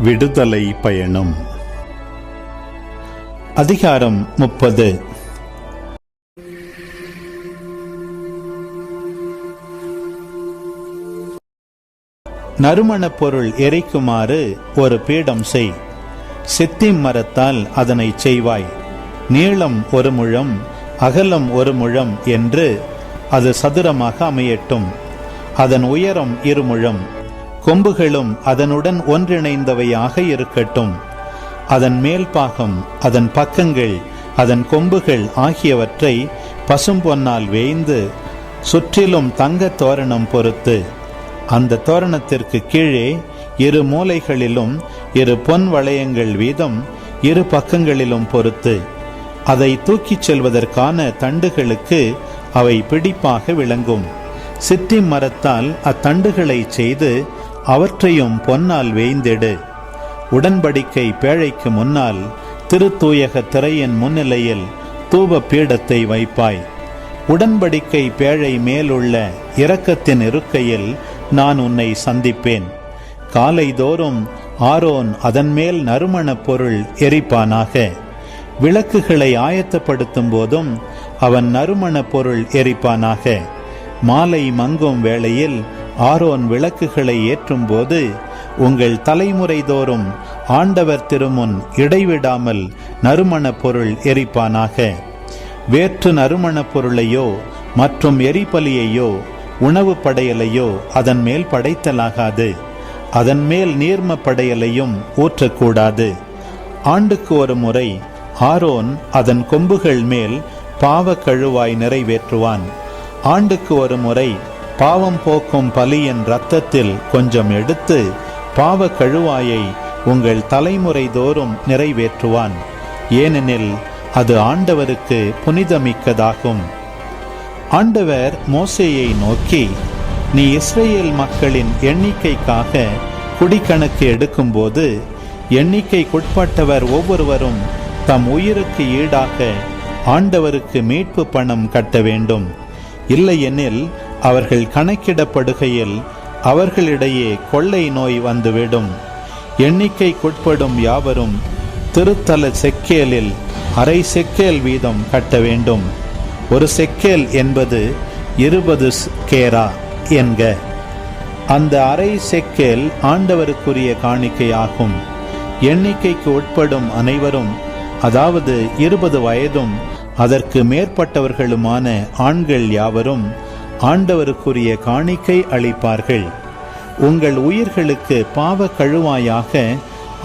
விடுதலை பயணம். அதிகாரம் 30. நறுமணப் பொருள் எரிக்குமாறு ஒரு பீடம் செய். சித்திம் மரத்தால் அதனை செய்வாய். நீளம் 1 முழம், அகலம் 1 முழம் என்று அது சதுரமாக அமையட்டும். அதன் உயரம் 2 முழம். கொம்புகளும் அதனுடன் ஒன்றிணைந்தவையாக இருக்கட்டும். அதன் மேல் பாகம், அதன் பக்கங்கள், அதன் கொம்புகள் ஆகியவற்றை பசும்பொன்னால் வேய்ந்து சுற்றிலும் தங்க தோரணம் பொருத்து, அந்த தோரணத்திற்கு கீழே 2 மூலைகளிலும் 2 பொன் வளையங்கள் வீதம் 2 பக்கங்களிலும் பொருத்து, அதை தூக்கிச் செல்வதற்கான தண்டுகளுக்கு அவை பிடிப்பாக விளங்கும். சித்திம் மரத்தால் அத்தண்டுகளை செய்து அவற்றையும் பொன்னால் வேய்ந்திடு. உடன்படிக்கை பேழைக்கு முன்னால் திருத்தூயக திரையின் முன்னிலையில் தூப பீடத்தை வைப்பாய். உடன்படிக்கை பேழை மேலுள்ள இரக்கத்தின் இருக்கையில் நான் உன்னை சந்திப்பேன். காலைதோறும் ஆரோன் அதன் மேல் நறுமணப் பொருள் எரிப்பானாக. விளக்குகளை ஆயத்தப்படுத்தும் போதும் அவன் நறுமணப் பொருள் எரிப்பானாக. மாலை மங்கும் வேளையில் ஆரோன் விளக்குகளை ஏற்றும் போது உங்கள் தலைமுறை தோறும் ஆண்டவர் திருமுன் இடைவிடாமல் நறுமணப் பொருள் எரிப்பானாக. வேற்று நறுமணப் பொருளையோ மற்றும் எரிபலியையோ உணவு படையலையோ அதன் மேல் படைத்தலாகாது. அதன் மேல் நீர்ம படையலையும் ஊற்றக்கூடாது. ஆண்டுக்கு ஒரு முறை ஆரோன் அதன் கொம்புகள் மேல் பாவ கழுவாய் நிறைவேற்றுவான். ஆண்டுக்கு ஒரு முறை பாவம் போக்கும் பலியின் இரத்தத்தில் கொஞ்சம் எடுத்து பாவ கழுவாயை உங்கள் தலைமுறை தோறும் நிறைவேற்றுவான். ஏனெனில் அது ஆண்டவருக்கு புனிதமிக்கதாகும். ஆண்டவர் மோசேயை நோக்கி, நீ இஸ்ரேல் மக்களின் எண்ணிக்கைக்காக குடிக்கணக்கு எடுக்கும்போது எண்ணிக்கைக்குட்பட்டவர் ஒவ்வொருவரும் தம் உயிருக்கு ஈடாக ஆண்டவருக்கு மீட்பு பணம் கட்ட வேண்டும். இல்லையெனில் அவர்கள் கணக்கிடப்படுகையில் அவர்களிடையே கொள்ளை நோய் வந்துவிடும். எண்ணிக்கைக்குட்படும் யாவரும் திருத்தல செக்கேலில் 1/2 செக்கேல் வீதம் கட்ட வேண்டும். 1 செக்கேல் என்பது 20 கேரா என்க. அந்த 1/2 செக்கேல் ஆண்டவருக்குரிய காணிக்கையாகும். எண்ணிக்கைக்கு உட்படும் அனைவரும், அதாவது 20 வயதும் அதற்கு மேற்பட்டவர்களுமான ஆண்கள் யாவரும் ஆண்டவருக்குரிய காணிக்கை அளிப்பார்கள். உங்கள் உயிர்களுக்கு பாவ கழுவாயாக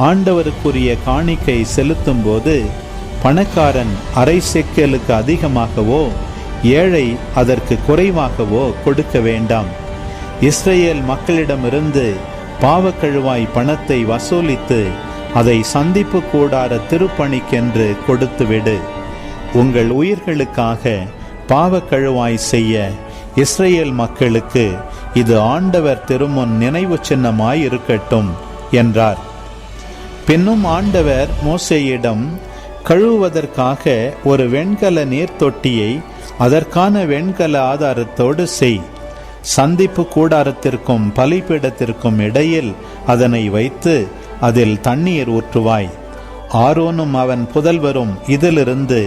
ஆண்டவருக்குரிய காணிக்கை செலுத்தும் போது பணக்காரன் 1/2 செக்கேலுக்கு அதிகமாகவோ ஏழை அதற்கு குறைவாகவோ கொடுக்க வேண்டாம். இஸ்ரேல் மக்களிடமிருந்து பாவ கழுவாய் பணத்தை வசூலித்து அதை சந்திப்பு கூடார திருப்பணிக்கென்று கொடுத்துவிடு. உங்கள் உயிர்களுக்காக பாவ கழுவாய் செய்ய இஸ்ரேல் மக்களுக்கு இது ஆண்டவர் திருமுன் நினைவு சின்னமாயிருக்கட்டும் என்றார். பின்னும் ஆண்டவர் மோசேயிடம், கழுவுவதற்காக ஒரு வெண்கல நீர் தொட்டியை அதற்கான வெண்கல ஆதாரத்தோடு செய். சந்திப்பு கூடாரத்திற்கும் பலிபீடத்திற்கும் இடையில் அதனை வைத்து அதில் தண்ணீர் ஊற்றுவாய். ஆரோனும் அவன் புதல்வரும் இதிலிருந்து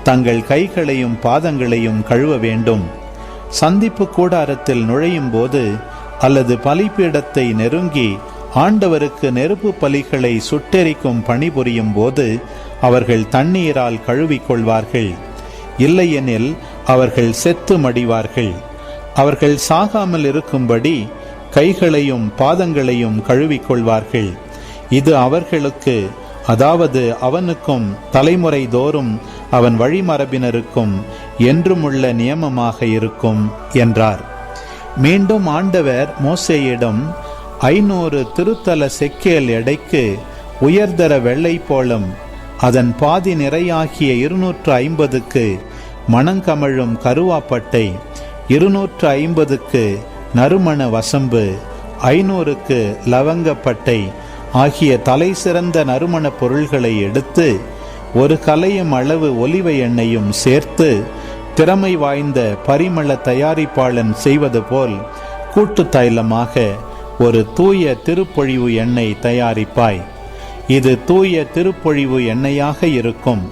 தங்கள் கைகளையும் பாதங்களையும் கழுவ வேண்டும். சந்திப்பு கூடாரத்தில் நுழையும் போது அல்லது பலிபீடத்தை நெருங்கி ஆண்டவருக்கு நெருப்பு பலிகளை சுட்டெரிக்கும் பணிபுரியும் போது அவர்கள் தண்ணீரால் கழுவிக்கொள்வார்கள். இல்லையெனில் அவர்கள் செத்து மடிவார்கள். அவர்கள் சாகாமல் இருக்கும்படி கைகளையும் பாதங்களையும் கழுவிக்கொள்வார்கள். இது அவர்களுக்கு, அதாவது அவனுக்கும் தலைமுறை தோறும் அவன் வழிமரபினருக்கும் என்றுமுள்ள நியமமாக இருக்கும் என்றார். மீண்டும் ஆண்டவர் மோசேயிடம், 500 திருத்தல செக்கேல் எடைக்கு உயர்தர வெள்ளை போலம், அதன் பாதி நிறையாகிய 250க்கு மணங்கமழும் கருவாப்பட்டை, 250க்கு நறுமண வசம்பு, 500க்கு லவங்கப்பட்டை ஆகிய தலை சிறந்த நறுமண பொருள்களை எடுத்து 1 கலயம் அளவு ஒலிவ எண்ணெயும் சேர்த்து திறமை வாய்ந்த பரிமள தயாரிப்பாளன் செய்வது போல் கூட்டு தைலமாக ஒரு தூய திருப்பொழிவு எண்ணெய் தயாரிப்பாய். இது தூய திருப்பொழிவு எண்ணெயாக இருக்கும்.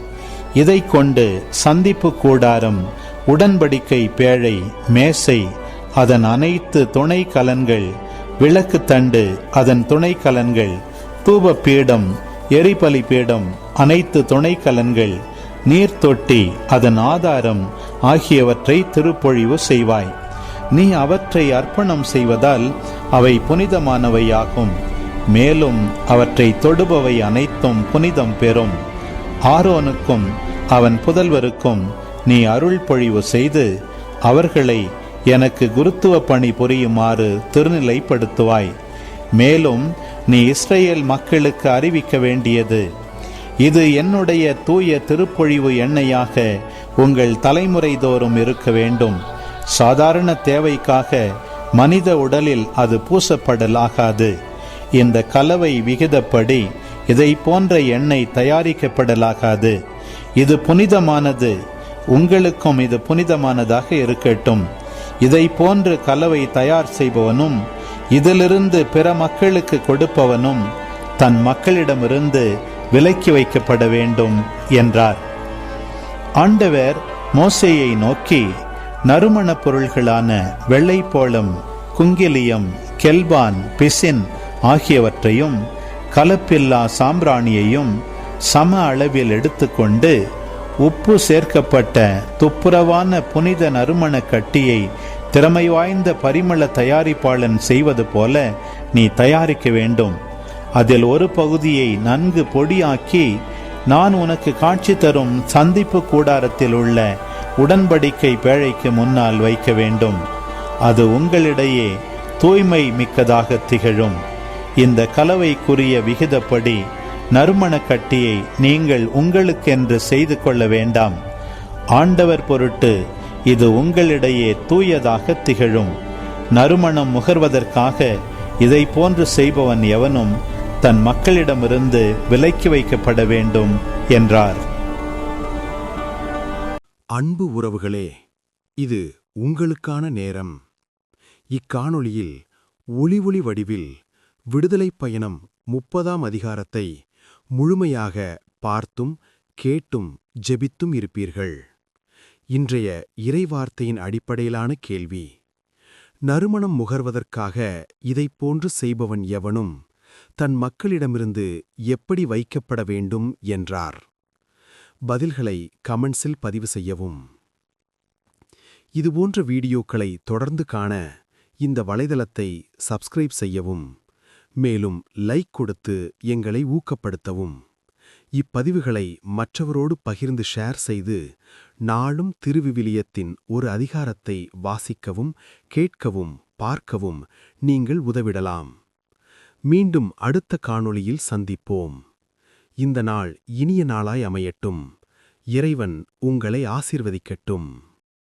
இதை கொண்டு சந்திப்பு கூடாரம், உடன்படிக்கை பேழை, மேசை, அதன் அனைத்து துணை கலன்கள், விளக்கு தண்டு, அதன் துணை கலன்கள், தூப பீடம், எரிபலி பீடம், அனைத்து துணை கலன்கள், நீர்த்தொட்டி, அதன் ஆதாரம் ஆகியவற்றை திருப்பொழிவு செய்வாய். நீ அவற்றை அர்ப்பணம் செய்வதால் அவை புனிதமானவையாகும். மேலும் அவற்றை தொடுபவை அனைத்தும் புனிதம் பெறும். ஆரோனுக்கும் அவன் புதல்வருக்கும் நீ அருள் பொழிவு செய்து அவர்களை எனக்கு குருத்துவ பணி புரியுமாறு திருநிலைப்படுத்துவாய். மேலும் நீ இஸ்ரேல் மக்களுக்கு அறிவிக்க வேண்டியது, இது என்னுடைய தூய திருப்பொழிவு எண்ணெயாக உங்கள் தலைமுறை தோறும் இருக்க வேண்டும். சாதாரண தேவைக்காக மனித உடலில் அது பூசப்படலாகாது. இந்த கலவை விகிதப்படி இதை போன்ற எண்ணெய் தயாரிக்கப்படலாகாது. இது புனிதமானது, உங்களுக்கும் இது புனிதமானதாக இருக்கட்டும். இதை போன்று கலவை தயார் செய்பவனும் இதிலிருந்து பிற மக்களுக்கு கொடுப்பவனும் தன் மக்களிடமிருந்து விலக்கி வைக்கப்பட வேண்டும் என்றார். ஆண்டவர் மோசேயை நோக்கி, நறுமணப் பொருள்களான வெள்ளைப்போளம், குங்கிலியம், கெல்பான், பிசின் ஆகியவற்றையும் கலப்பில்லா சாம்பிராணியையும் சம அளவில் எடுத்துக்கொண்டு உப்பு சேர்க்கப்பட்ட துப்புரவான புனித நறுமண கட்டியை திறமை வாய்ந்த பரிமள தயாரிப்பாளன் செய்வது போல நீ தயாரிக்க வேண்டும். அதில் ஒரு பகுதியை நன்கு பொடியாக்கி நான் உனக்கு காட்சி தரும் சந்திப்பு கூடாரத்தில் உள்ள உடன்படிக்கை பேழைக்கு முன்னால் வைக்க வேண்டும். அது உங்களிடையே தூய்மை மிக்கதாக திகழும். இந்த கலவைக்குரிய விகிதப்படி நறுமண கட்டியை நீங்கள் உங்களுக்கென்று செய்து கொள்ள வேண்டாம். ஆண்டவர் பொருட்டு இது உங்களிடையே தூயதாக திகழும். நறுமணம் முகர்வதற்காக இதை போன்று செய்பவன் எவனும் தன் மக்களிடமிருந்து விலக்கி வைக்கப்பட வேண்டும் என்றார். அன்பு உறவுகளே, இது உங்களுக்கான நேரம். இக்காணொளியில் ஒளி வடிவில் விடுதலைப் பயணம் 30ஆம் அதிகாரத்தை முழுமையாக பார்த்தும் கேட்டும் ஜெபித்தும் இருப்பீர்கள். இன்றைய இறைவார்த்தையின் அடிப்படையிலான கேள்வி: நறுமணம் முகர்வதற்காக இதைப்போன்று செய்பவன் எவனும் தன் மக்களிடமிருந்து எப்படி வைக்கப்பட வேண்டும் என்றார். பதில்களை கமெண்ட்ஸில் பதிவு செய்யவும். இதுபோன்ற வீடியோக்களை தொடர்ந்து காண இந்த வலைதளத்தை சப்ஸ்கிரைப் செய்யவும். மேலும் லைக் கொடுத்து எங்களை ஊக்கப்படுத்தவும். இப்பதிவுகளை மற்றவரோடு பகிர்ந்து ஷேர் செய்து நாளும் திருவிவிலியத்தின் ஒரு அதிகாரத்தை வாசிக்கவும், கேட்கவும், பார்க்கவும் நீங்கள் உதவிடலாம். மீண்டும் அடுத்த காணொளியில் சந்திப்போம். இந்த நாள் இனிய நாளாய் அமையட்டும். இறைவன் உங்களை ஆசீர்வதிக்கட்டும்.